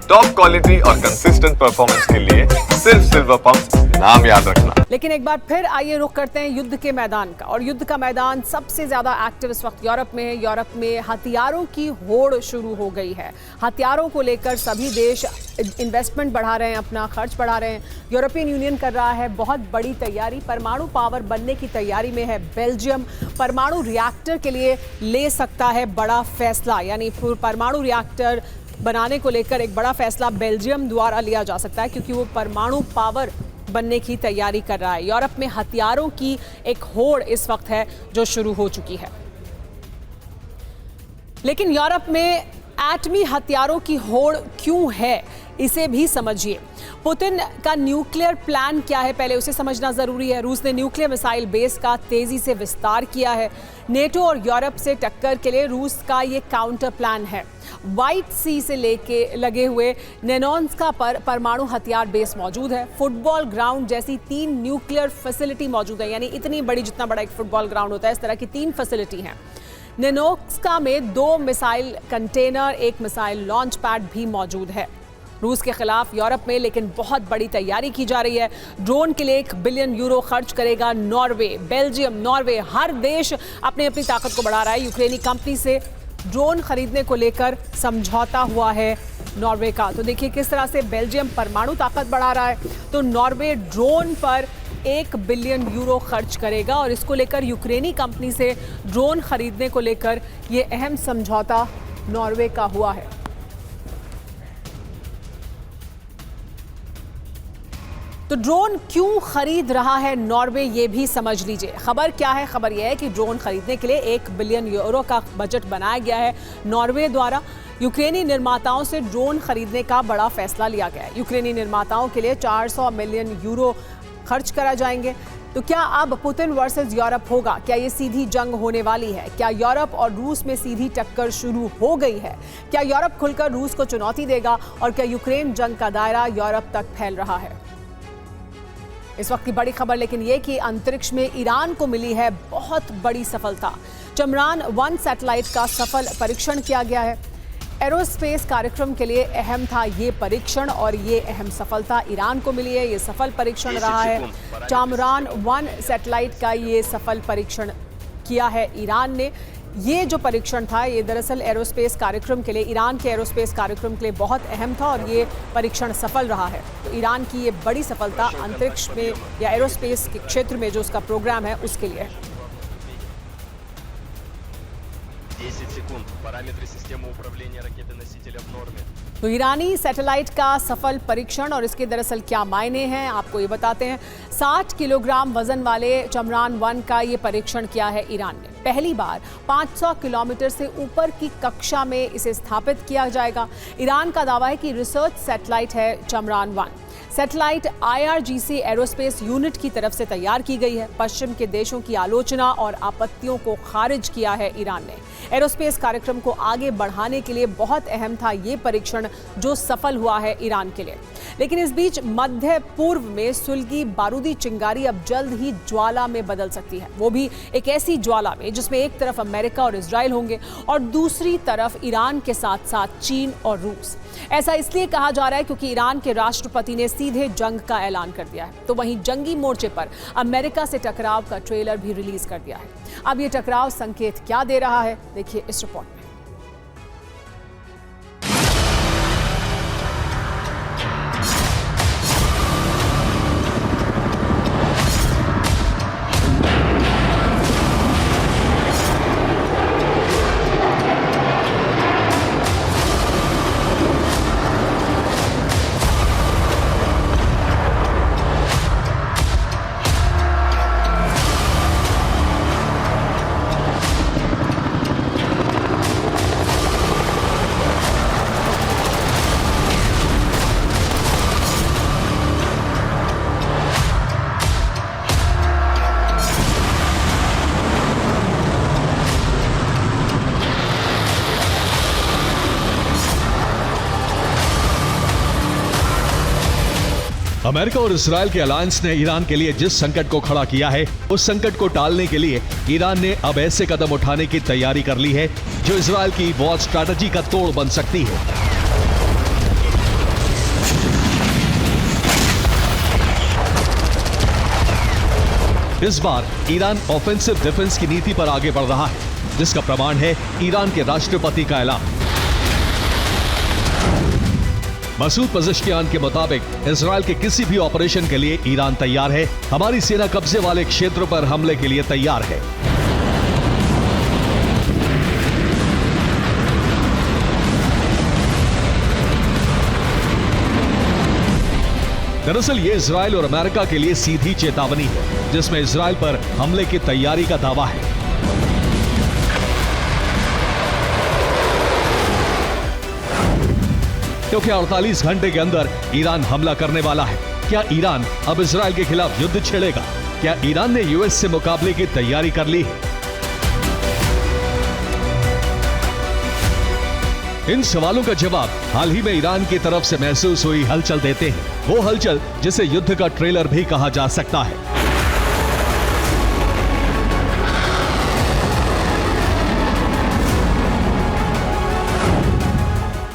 Top quality और consistent performance के लिए सिर्फ सिल्वर पंप नाम याद रखना। लेकिन एक बार फिर आइए रुख करते हैं युद्ध के मैदान का। और युद्ध का मैदान सबसे ज्यादा एक्टिव इस वक्त यूरोप में है। यूरोप में हथियारों की होड़ शुरू हो गई है। हथियारों को लेकर सभी देश इन्वेस्टमेंट बढ़ा रहे हैं, अपना खर्च बढ़ा रहे हैं। यूरोपियन यूनियन कर रहा है बहुत बड़ी तैयारी, परमाणु पावर बनने की तैयारी में है बेल्जियम। परमाणु रिएक्टर के लिए ले सकता है बड़ा फैसला, यानी परमाणु रिएक्टर बनाने को लेकर एक बड़ा फैसला बेल्जियम द्वारा लिया जा सकता है, क्योंकि वो परमाणु पावर बनने की तैयारी कर रहा है। यूरोप में हथियारों की एक होड़ इस वक्त है जो शुरू हो चुकी है। लेकिन यूरोप में एटमी हथियारों की होड़ क्यों है, इसे भी समझिए। पुतिन का न्यूक्लियर प्लान क्या है, पहले उसे समझना जरूरी है। रूस ने न्यूक्लियर मिसाइल बेस का तेजी से विस्तार किया है। नेटो और यूरोप से टक्कर के लिए रूस का ये काउंटर प्लान है। व्हाइट सी से लेके लगे हुए नेनोन्स्का पर परमाणु हथियार बेस मौजूद है। फुटबॉल ग्राउंड जैसी 3 न्यूक्लियर फैसिलिटी मौजूद है, यानी इतनी बड़ी, जितना बड़ा एक फुटबॉल ग्राउंड होता है, इस तरह की 3 फैसिलिटी हैं। नेनोन्स्का में 2 missile container, 1 missile launch pad भी मौजूद है। रूस के खिलाफ यूरोप में लेकिन बहुत बड़ी तैयारी की जा रही है। ड्रोन के लिए 1 बिलियन यूरो खर्च करेगा नॉर्वे, बेल्जियम, नॉर्वे, हर देश अपनी अपनी ताकत को बढ़ा रहा है। यूक्रेनी कंपनी से ड्रोन खरीदने को लेकर समझौता हुआ है नॉर्वे का। तो देखिए किस तरह से बेल्जियम परमाणु ताकत बढ़ा रहा है, तो नॉर्वे ड्रोन पर 1 बिलियन यूरो खर्च करेगा और इसको लेकर यूक्रेनी कंपनी से ड्रोन खरीदने को लेकर ये अहम समझौता नॉर्वे का हुआ है। तो ड्रोन क्यों खरीद रहा है नॉर्वे, ये भी समझ लीजिए। खबर क्या है? खबर यह है कि ड्रोन खरीदने के लिए 1 बिलियन यूरो का बजट बनाया गया है नॉर्वे द्वारा। यूक्रेनी निर्माताओं से ड्रोन खरीदने का बड़ा फैसला लिया गया है। यूक्रेनी निर्माताओं के लिए 400 मिलियन यूरो खर्च करा जाएंगे। तो क्या अब पुतिन वर्सेस यूरोप होगा? क्या ये सीधी जंग होने वाली है? क्या यूरोप और रूस में सीधी टक्कर शुरू हो गई है? क्या यूरोप खुलकर रूस को चुनौती देगा? और क्या यूक्रेन जंग का दायरा यूरोप तक फैल रहा है? इस वक्त की बड़ी खबर लेकिन ये कि अंतरिक्ष में ईरान को मिली है बहुत बड़ी सफलता। चंद्रयान-1 सैटेलाइट का सफल परीक्षण किया गया है। एरोस्पेस कार्यक्रम के लिए अहम था ये परीक्षण और ये अहम सफलता ईरान को मिली है। ये सफल परीक्षण रहा है। चंद्रयान-1 सैटेलाइट का ये सफल परीक्षण किया है ईरान ने। ये जो परीक्षण था ये दरअसल एरोस्पेस कार्यक्रम के लिए, ईरान के एरोस्पेस कार्यक्रम के लिए बहुत अहम था और ये परीक्षण सफल रहा है। तो ईरान की ये बड़ी सफलता अंतरिक्ष में या एरोस्पेस के क्षेत्र में जो उसका प्रोग्राम है उसके लिए है। 10 секунд. Параметры системы управления ракетой-носителя в норме. तो ईरानी सैटेलाइट का सफल परीक्षण और इसके दरअसल क्या मायने हैं आपको ये बताते हैं। 60 किलोग्राम वजन वाले चंद्रयान-1 का ये परीक्षण किया है ईरान ने। पहली बार 500 किलोमीटर से ऊपर की कक्षा में इसे स्थापित किया जाएगा। ईरान का दावा है कि रिसर्च सैटेलाइट है Chandrayaan one. Satellite IRGC aerospace unit की तरफ से तैयार की गई है। पश्चिम के देशों की आलोचना और आपत्तियों को खारिज किया है ईरान ने। एरोस्पेस कार्यक्रम को आगे बढ़ाने के लिए बहुत अहम था ये परीक्षण जो सफल हुआ है ईरान के लिए। लेकिन इस बीच मध्य पूर्व में सुलगी बारूदी चिंगारी अब जल्द ही ज्वाला में बदल सकती है। वो भी एक ऐसी ज्वाला में जिसमें एक तरफ अमेरिका और इजराइल होंगे और दूसरी तरफ ईरान के साथ साथ चीन और रूस। ऐसा इसलिए कहा जा रहा है क्योंकि ईरान के राष्ट्रपति ने सीधे जंग का ऐलान कर दिया है। तो वहीं जंगी मोर्चे पर अमेरिका से टकराव का ट्रेलर भी रिलीज कर दिया है। अब ये टकराव संकेत क्या दे रहा है, देखिए इस रिपोर्ट में। अमेरिका और इजराइल के अलायंस ने ईरान के लिए जिस संकट को खड़ा किया है, उस संकट को टालने के लिए ईरान ने अब ऐसे कदम उठाने की तैयारी कर ली है जो इजराइल की वॉर स्ट्रैटेजी का तोड़ बन सकती है। इस बार ईरान ऑफेंसिव डिफेंस की नीति पर आगे बढ़ रहा है, जिसका प्रमाण है ईरान के राष्ट्रपति का ऐलान। मसूद पज़ेश्कियान के मुताबिक इजराइल के किसी भी ऑपरेशन के लिए ईरान तैयार है। हमारी सेना कब्जे वाले क्षेत्रों पर हमले के लिए तैयार है। दरअसल ये इजराइल और अमेरिका के लिए सीधी चेतावनी है, जिसमें इजराइल पर हमले की तैयारी का दावा है। क्योंकि 48 घंटे के अंदर ईरान हमला करने वाला है। क्या ईरान अब इजराइल के खिलाफ युद्ध छेड़ेगा? क्या ईरान ने यूएस से मुकाबले की तैयारी कर ली है? इन सवालों का जवाब हाल ही में ईरान की तरफ से महसूस हुई हलचल देते हैं। वो हलचल जिसे युद्ध का ट्रेलर भी कहा जा सकता है।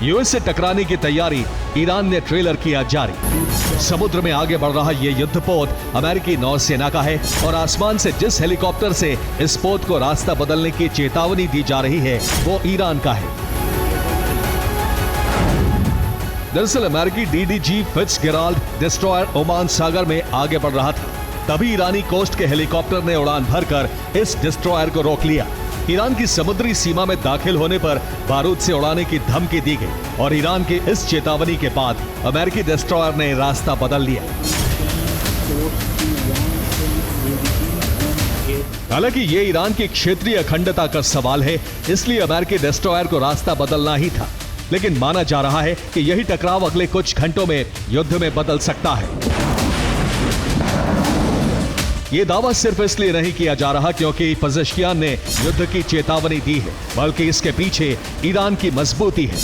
यूएस से टकराने की तैयारी ईरान ने ट्रेलर किया जारी। समुद्र में आगे बढ़ रहा यह युद्धपोत अमेरिकी नौसेना का है और आसमान से जिस हेलीकॉप्टर से इस पोत को रास्ता बदलने की चेतावनी दी जा रही है वो ईरान का है। दरअसल अमेरिकी डीडीजी फिट्जगेराल्ड डिस्ट्रॉयर ओमान सागर में आगे बढ़ रहा था, तभी ईरानी कोस्ट के हेलीकॉप्टर ने उड़ान भरकर इस डिस्ट्रॉयर को रोक लिया। ईरान की समुद्री सीमा में दाखिल होने पर बारूद से उड़ाने की धमकी दी गई और ईरान की इस चेतावनी के बाद अमेरिकी डिस्ट्रॉयर ने रास्ता बदल लिया। हालांकि ये ईरान की क्षेत्रीय अखंडता का सवाल है, इसलिए अमेरिकी डिस्ट्रॉयर को रास्ता बदलना ही था। लेकिन माना जा रहा है कि यही टकराव अगले कुछ घंटों में युद्ध में बदल सकता है। यह दावा सिर्फ इसलिए नहीं किया जा रहा क्योंकि पज़ेश्कियान ने युद्ध की चेतावनी दी है, बल्कि इसके पीछे ईरान की मजबूती है।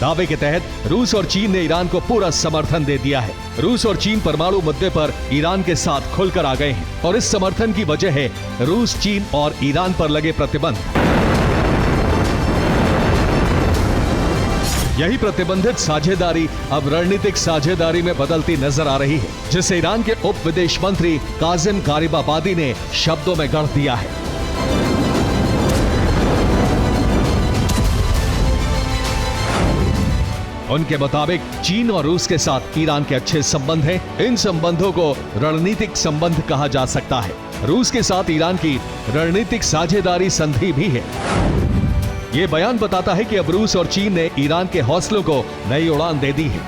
दावे के तहत रूस और चीन ने ईरान को पूरा समर्थन दे दिया है। रूस और चीन परमाणु मुद्दे पर ईरान के साथ खुलकर आ गए हैं और इस समर्थन की वजह है रूस, चीन और ईरान पर लगे प्रतिबंध। यही प्रतिबंधित साझेदारी अब रणनीतिक साझेदारी में बदलती नजर आ रही है, जिसे ईरान के उप विदेश मंत्री काजिम गारिबाबादी ने शब्दों में गढ़ दिया है। उनके मुताबिक चीन और रूस के साथ ईरान के अच्छे संबंध हैं। इन संबंधों को रणनीतिक संबंध कहा जा सकता है। रूस के साथ ईरान की रणनीतिक साझेदारी संधि भी है। ये बयान बताता है कि अब रूस और चीन ने ईरान के हौसलों को नई उड़ान दे दी है।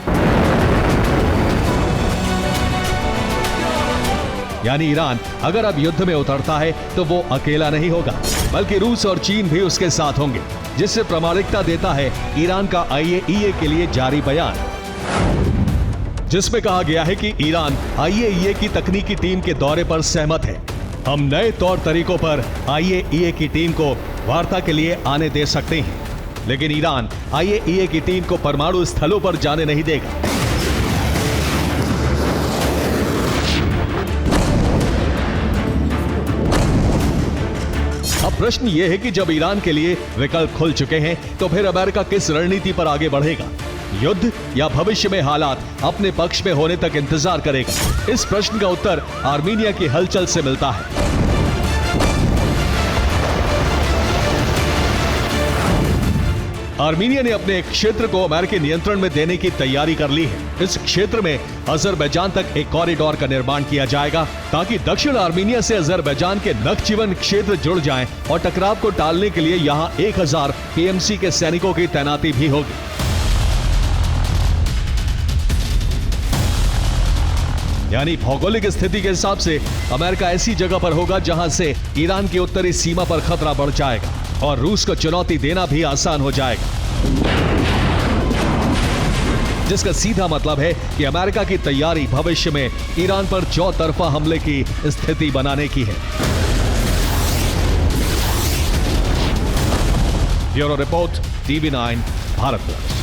यानी ईरान अगर अब युद्ध में उतरता है तो वो अकेला नहीं होगा, बल्कि रूस और चीन भी उसके साथ होंगे, जिससे प्रामाणिकता देता है ईरान का IAEA के लिए जारी बयान, जिसमें कहा गया है कि ईरान IAEA की तकनीकी टीम के दौरे पर सहमत है। हम नए तौर तरीकों पर IAEA की टीम को वार्ता के लिए आने दे सकते हैं, लेकिन ईरान IAEA की टीम को परमाणु स्थलों पर जाने नहीं देगा। अब प्रश्न यह है कि जब ईरान के लिए विकल्प खुल चुके हैं तो फिर अमेरिका किस रणनीति पर आगे बढ़ेगा? युद्ध या भविष्य में हालात अपने पक्ष में होने तक इंतजार करेगा? इस प्रश्न का उत्तर आर्मीनिया की हलचल से मिलता है। आर्मीनिया ने अपने एक क्षेत्र को अमेरिकी नियंत्रण में देने की तैयारी कर ली है। इस क्षेत्र में अजरबैजान तक एक कॉरिडोर का निर्माण किया जाएगा ताकि दक्षिण आर्मीनिया से अजरबैजान के नखचिवन क्षेत्र जुड़ जाएं और टकराव को टालने के लिए यहां 1000 PMC के सैनिकों की तैनाती भी होगी। यानी भौगोलिक स्थिति के हिसाब से अमेरिका ऐसी जगह पर होगा जहां से ईरान की उत्तरी सीमा पर खतरा बढ़ जाएगा और रूस को चुनौती देना भी आसान हो जाएगा, जिसका सीधा मतलब है कि अमेरिका की तैयारी भविष्य में ईरान पर चौतरफा हमले की स्थिति बनाने की है। Bureau report, TV9 Bharat.